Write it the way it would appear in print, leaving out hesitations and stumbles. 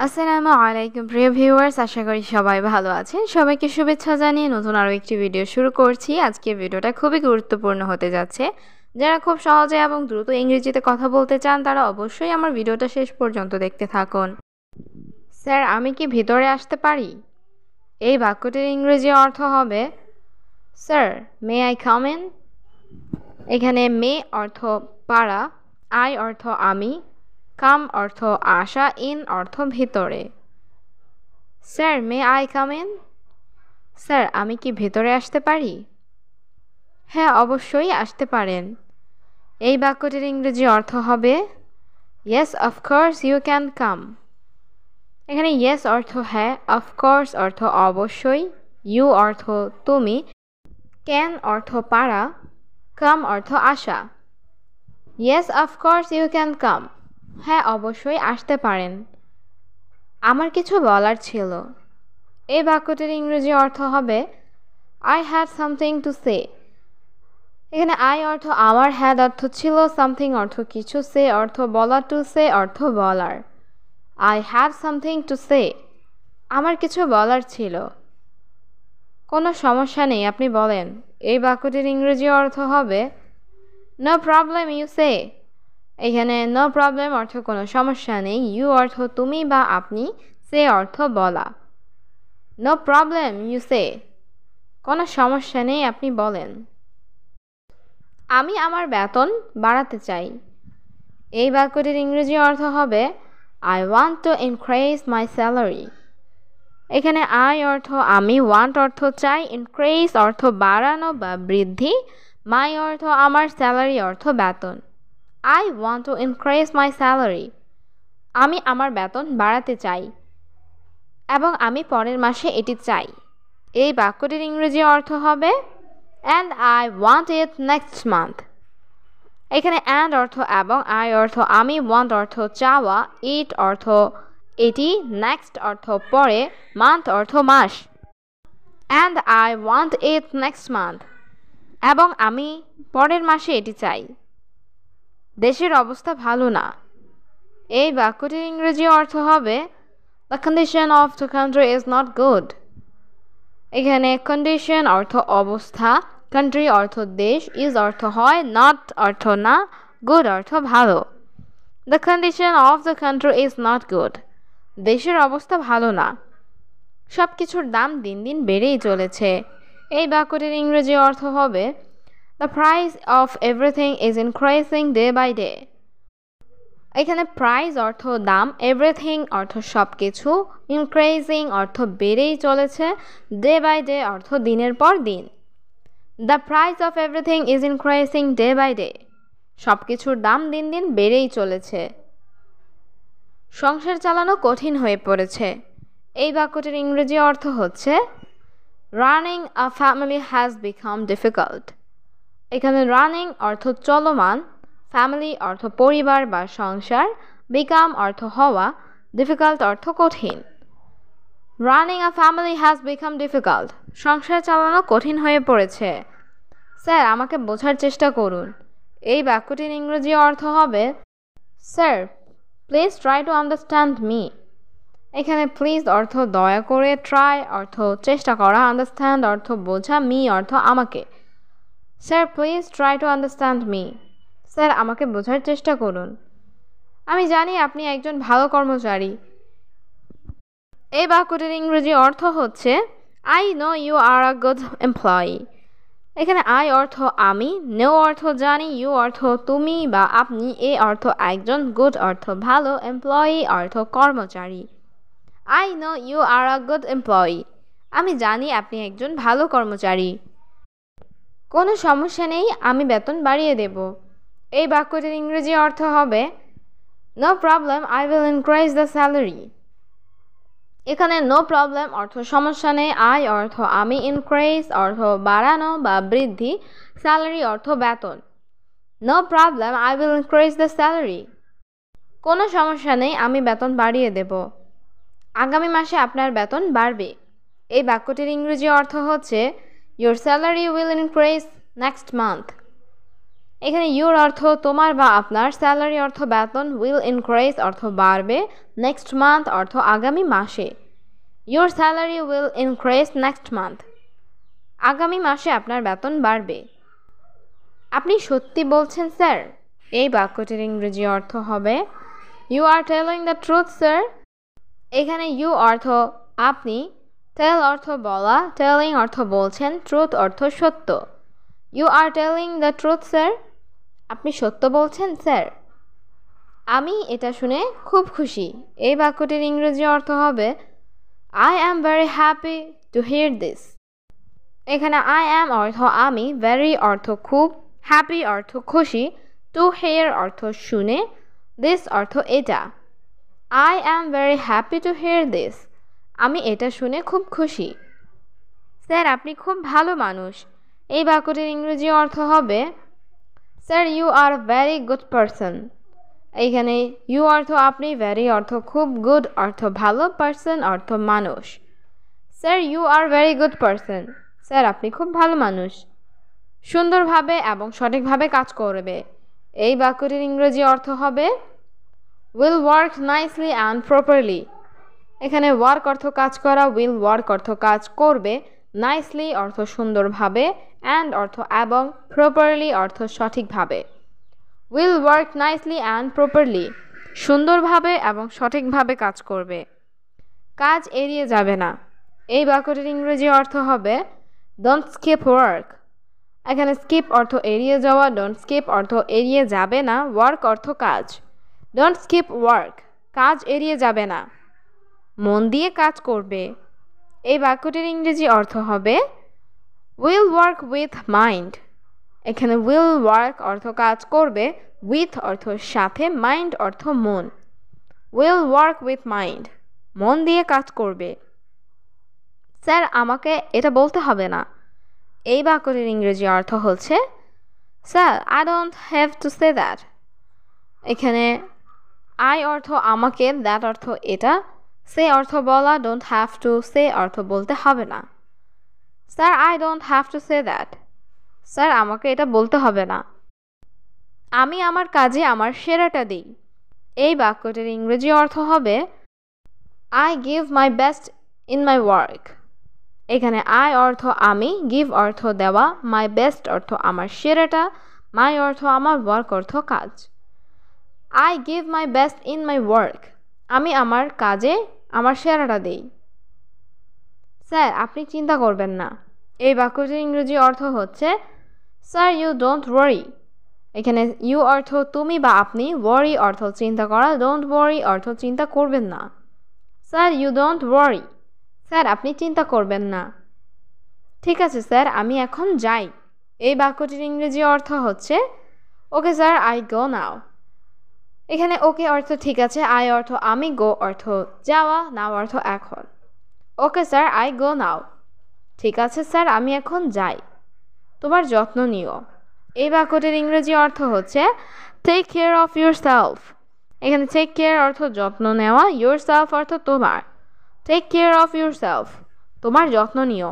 আসসালামু আলাইকুম প্রিয় ভিউয়ার্স, আশা করি সবাই ভালো আছেন। সবাইকে শুভেচ্ছা জানিয়ে নতুন আরও একটি ভিডিও শুরু করছি। আজকের ভিডিওটা খুবই গুরুত্বপূর্ণ হতে যাচ্ছে। যারা খুব সহজে এবং দ্রুত ইংরেজিতে কথা বলতে চান তারা অবশ্যই আমার ভিডিওটা শেষ পর্যন্ত দেখতে থাকুন। স্যার, আমি কি ভিতরে আসতে পারি? এই বাক্যটির ইংরেজি অর্থ হবে sir, may I come in? এখানে মে অর্থ পারা, আই অর্থ আমি, কাম অর্থ আসা, ইন অর্থ ভিতরে। Sir, may I come in? Sir, আমি কি ভেতরে আসতে পারি? হ্যাঁ, অবশ্যই আসতে পারেন। এই বাক্যটির ইংরেজি অর্থ হবে yes of course you can come. এখানে ইয়েস অর্থ হ্যাঁ, অফকোর্স অর্থ অবশ্যই, ইউ অর্থ তুমি, ক্যান অর্থ পারা, কাম অর্থ আসা। Yes of course you can come. হ্যাঁ, অবশ্যই আসতে পারেন। আমার কিছু বলার ছিল। এই বাক্যটির ইংরেজি অর্থ হবে I had something to say. এখানে আই অর্থ আমার, হ্যাড অর্থ ছিল, সামথিং অর্থ কিছু, সে অর্থ বলা, টু সে অর্থ বলার। I had something to say. আমার কিছু বলার ছিল। কোনো সমস্যা নেই, আপনি বলেন। এই বাক্যটির ইংরেজি অর্থ হবে নো প্রবলেম ইউ সে। এখানে নো প্রবলেম অর্থ কোনো সমস্যা নেই, ইউ অর্থ তুমি বা আপনি, সে অর্থ বলা। নো প্রবলেম ইউ সে। কোনো সমস্যা নেই, আপনি বলেন। আমি আমার বেতন বাড়াতে চাই। এই বাক্যটির ইংরেজি অর্থ হবে I want to increase my salary. এখানে আই অর্থ আমি, ওয়ান্ট অর্থ চাই, ইনক্রিজ অর্থ বাড়ানো বা বৃদ্ধি, মাই অর্থ আমার, স্যালারি অর্থ বেতন। I want to increase my salary. আমি আমার বেতন বাড়াতে চাই এবং আমি পরের মাসে এটি চাই। এই বাক্যটির ইংরেজি অর্থ হবে and I want it next month. এখানে অ্যান্ড অর্থ এবং, আই অর্থ আমি, ওয়ান্ট অর্থ চাওয়া, ইট অর্থ এটি, নেক্সট অর্থ পরে, মান্থ অর্থ মাস। And I want it next month. এবং আমি পরের মাসে এটি চাই। দেশের অবস্থা ভালো না। এই বাক্যটির ইংরেজি অর্থ হবে the condition of the country is not good. এখানে কন্ডিশন অর্থ অবস্থা, কান্ট্রি অর্থ দেশ, ইজ অর্থ হয়, নট অর্থ না, গুড অর্থ ভালো। The condition of the country is not good. দেশের অবস্থা ভালো না। সব কিছুর দাম দিন দিন বেড়েই চলেছে। এই বাক্যটির ইংরেজি অর্থ হবে the price of everything is increasing day by day. এখানে প্রাইস অর্থ দাম, এভরিথিং অর্থ সব কিছু, ইনক্রিজিং অর্থ বেড়েই চলেছে, ডে বাই ডে অর্থ দিনের পর দিন। The price of everything is increasing day by day. সব কিছুর দাম দিন দিন বেড়েই চলেছে। সংসার চালানো কঠিন হয়ে পড়েছে। এই বাক্যটির ইংরেজি অর্থ হচ্ছে running a family has become difficult. এখানে রানিং অর্থ চলমান, ফ্যামিলি অর্থ পরিবার বা সংসার, বিকাম অর্থ হওয়া, ডিফিকাল্ট অর্থ কঠিন। Running a family has become difficult. সংসার চালানো কঠিন হয়ে পড়েছে। স্যার, আমাকে বোঝার চেষ্টা করুন। এই বাক্যটির ইংরেজি অর্থ হবে sir, please try to understand me. এখানে প্লিজ অর্থ দয়া করে, ট্রাই অর্থ চেষ্টা করা, আন্ডারস্ট্যান্ড অর্থ বোঝা, মি অর্থ আমাকে। Sir, please try to understand me. Sir, আমাকে বোঝার চেষ্টা করুন। আমি জানি আপনি একজন ভালো কর্মচারী। এই বাক্যটির ইংরেজি অর্থ হচ্ছে I know you are a good employee. এখানে আই অর্থ আমি, নো অর্থ জানি, ইউ অর্থ তুমি বা আপনি, এ অর্থ একজন, গুড অর্থ ভালো, এমপ্লয়ি অর্থ কর্মচারী। I know you are a good employee. আমি জানি আপনি একজন ভালো কর্মচারী। কোনো সমস্যা নেই, আমি বেতন বাড়িয়ে দেব। এই বাক্যটির ইংরেজি অর্থ হবে no problem, I will increase the salary. এখানে নো প্রবলেম অর্থ সমস্যা নেই, আই অর্থ আমি, ইনক্রিজ অর্থ বাড়ানো বা বৃদ্ধি, স্যালারি অর্থ বেতন। No problem, I will increase the salary. কোনো সমস্যা নেই, আমি বেতন বাড়িয়ে দেব। আগামী মাসে আপনার বেতন বাড়বে। এই বাক্যটির ইংরেজি অর্থ হচ্ছে your salary will increase next month. এখানে ইউর অর্থ তোমার বা আপনার, স্যালারি অর্থ বেতন, উইল ইনক্রিজ অর্থ বাড়বে, নেক্সট মান্থ অর্থ আগামী মাসে। Your salary will increase next month, আগামী মাসে আপনার বেতন বাড়বে। আপনি সত্যি বলছেন স্যার, এই বাক্যটির ইংরেজি অর্থ হবে you are telling the truth sir. এখানে ইউ অর্থ আপনি, টেল অর্থ বলা, টেলিং অর্থ বলছেন, ট্রুথ অর্থ সত্য। You are telling the truth sir, আপনি সত্য বলছেন স্যার। আমি এটা শুনে খুব খুশি, এই বাক্যটির ইংরেজি অর্থ হবে I am very happy to here this. এখানে আই অ্যাম অর্থ আমি, ভেরি অর্থ খুব, হ্যাপি অর্থ খুশি, টু হিয়ার অর্থ শুনে, দিস অর্থ এটা। I am very happy to here this, আমি এটা শুনে খুব খুশি। স্যার আপনি খুব ভালো মানুষ, এই বাক্যটির ইংরেজি অর্থ হবে sir you are very good person. এইখানে ইউ অর্থ আপনি, ভেরি অর্থ খুব, গুড অর্থ ভালো, পারসন অর্থ মানুষ। Sir you are very good person, sir আপনি খুব ভালো মানুষ। সুন্দরভাবে এবং সঠিকভাবে কাজ করবে, এই বাক্যটির ইংরেজি অর্থ হবে will work nicely and properly. এখানে ওয়ার্ক অর্থ কাজ করা, উইল ওয়ার্ক অর্থ কাজ করবে, নাইসলি অর্থ সুন্দরভাবে, অ্যান্ড অর্থ এবং, প্রপারলি অর্থ সঠিকভাবে। Will work nicely and properly, সুন্দরভাবে এবং সঠিকভাবে কাজ করবে। কাজ এড়িয়ে যাবে না, এই বাক্যটির ইংরেজি অর্থ হবে ডোন্ট স্কিপ ওয়ার্ক। এখানে স্কিপ অর্থ এড়িয়ে যাওয়া, ডোন্ট স্কিপ অর্থ এড়িয়ে যাবে না, ওয়ার্ক অর্থ কাজ। ডোন্ট স্কিপ ওয়ার্ক, কাজ এড়িয়ে যাবে না, মন দিয়ে কাজ করবে। এই বাক্যটির ইংরেজি অর্থ হবে উইল ওয়ার্ক উইথ মাইন্ড। এখানে উইল ওয়ার্ক অর্থ কাজ করবে, উইথ অর্থ সাথে, মাইন্ড অর্থ মন। উইল ওয়ার্ক উইথ মাইন্ড, মন দিয়ে কাজ করবে। স্যার আমাকে এটা বলতে হবে না, এই বাক্যটির ইংরেজি অর্থ হচ্ছে sir I don't have to say that. এখানে আই অর্থ আমাকে, দ্যাট অর্থ এটা, সে অর্থ বলা, ডোন্ট হ্যাভ টু সে অর্থ বলতে হবে না। Sir I don't have to say that, sir আমাকে এটা বলতে হবে না। আমি আমার কাজে আমার সেরাটা দিই, এই বাক্যটির ইংরেজি অর্থ হবে I give my best in my work. এখানে আই অর্থ আমি, গিভ অর্থ দেওয়া, মাই বেস্ট অর্থ আমার সেরাটা, মাই অর্থ আমার, ওয়ার্ক অর্থ কাজ। I give my best in my work, আমি আমার কাজে আমার সেরাটা দিই। স্যার আপনি চিন্তা করবেন না, এই বাক্যটির ইংরেজি অর্থ হচ্ছে স্যার ইউ ডোন্ট ওয়ারি। এখানে ইউ অর্থ তুমি বা আপনি, ওয়ারি অর্থ চিন্তা করা, ডোন্ট ওয়ারি অর্থ চিন্তা করবেন না। Sir you don't worry, sir আপনি চিন্তা করবেন না। ঠিক আছে স্যার আমি এখন যাই, এই বাক্যটির ইংরেজি অর্থ হচ্ছে ওকে স্যার আই গো নাও। এখানে ওকে অর্থ ঠিক আছে, আই অর্থ আমি, গো অর্থ যাওয়া, নাও অর্থ এখন। ওকে স্যার আই গো নাও, ঠিক আছে স্যার আমি এখন যাই। তোমার যত্ন নিও, এই বাক্যটির ইংরেজি অর্থ হচ্ছে take care of yourself. এখানে টেক কেয়ার অর্থ যত্ন নেওয়া, ইউর সেলফ অর্থ তোমার। Take care of yourself, তোমার যত্ন নিও।